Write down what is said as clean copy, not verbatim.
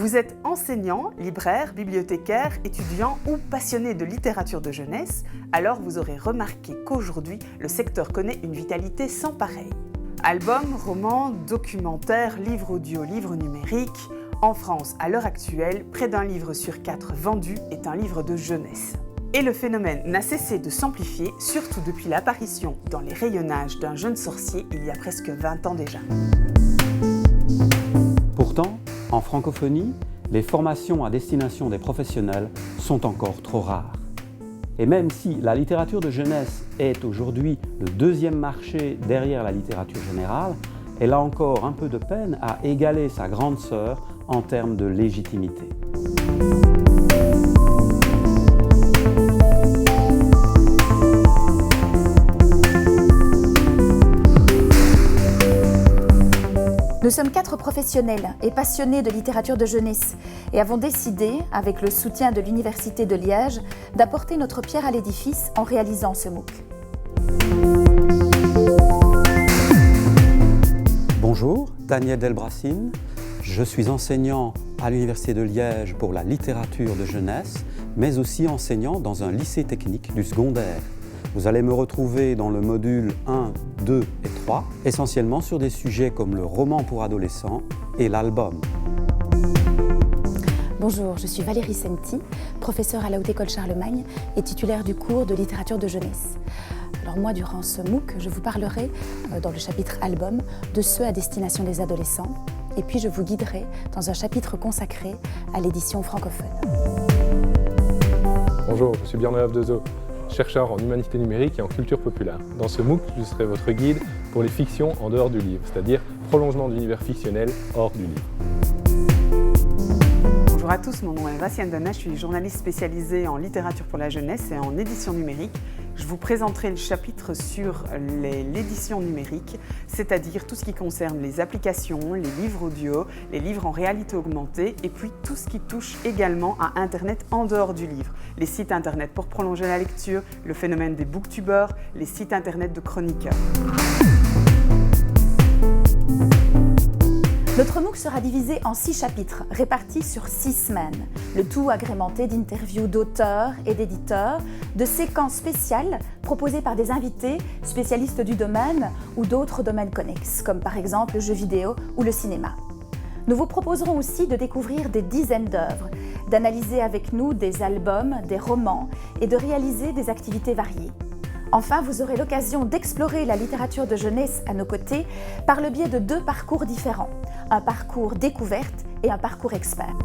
Vous êtes enseignant, libraire, bibliothécaire, étudiant ou passionné de littérature de jeunesse, alors vous aurez remarqué qu'aujourd'hui, le secteur connaît une vitalité sans pareille. Albums, romans, documentaires, livres audio, livres numériques. En France, à l'heure actuelle, près d'un livre sur 4 vendu est un livre de jeunesse. Et le phénomène n'a cessé de s'amplifier, surtout depuis l'apparition dans les rayonnages d'un jeune sorcier il y a presque 20 ans déjà. Pourtant, en francophonie, les formations à destination des professionnels sont encore trop rares. Et même si la littérature de jeunesse est aujourd'hui le deuxième marché derrière la littérature générale, elle a encore un peu de peine à égaler sa grande sœur en termes de légitimité. Nous sommes 4 professionnels et passionnés de littérature de jeunesse et avons décidé, avec le soutien de l'Université de Liège, d'apporter notre pierre à l'édifice en réalisant ce MOOC. Bonjour, Daniel Delbracine. Je suis enseignant à l'Université de Liège pour la littérature de jeunesse, mais aussi enseignant dans un lycée technique du secondaire. Vous allez me retrouver dans le module 1, 2 et 3, essentiellement sur des sujets comme le roman pour adolescents et l'album. Bonjour, je suis Valérie Senti, professeure à la Haute École Charlemagne et titulaire du cours de littérature de jeunesse. Alors moi, durant ce MOOC, je vous parlerai, dans le chapitre album, de ceux à destination des adolescents, et puis je vous guiderai dans un chapitre consacré à l'édition francophone. Bonjour, je suis Björn Dezo, chercheur en humanité numérique et en culture populaire. Dans ce MOOC, je serai votre guide pour les fictions en dehors du livre, c'est-à-dire prolongement de l'univers fictionnel hors du livre. Bonjour à tous, mon nom est Vassiane Dana, je suis journaliste spécialisée en littérature pour la jeunesse et en édition numérique. Je vous présenterai le chapitre sur l'édition numérique, c'est-à-dire tout ce qui concerne les applications, les livres audio, les livres en réalité augmentée et puis tout ce qui touche également à Internet en dehors du livre. Les sites Internet pour prolonger la lecture, le phénomène des booktubers, les sites Internet de chroniqueurs. Notre MOOC sera divisé en 6 chapitres, répartis sur 6 semaines, le tout agrémenté d'interviews d'auteurs et d'éditeurs, de séquences spéciales proposées par des invités spécialistes du domaine ou d'autres domaines connexes, comme par exemple le jeu vidéo ou le cinéma. Nous vous proposerons aussi de découvrir des dizaines d'œuvres, d'analyser avec nous des albums, des romans et de réaliser des activités variées. Enfin, vous aurez l'occasion d'explorer la littérature de jeunesse à nos côtés par le biais de 2 parcours différents, un parcours découverte et un parcours expert.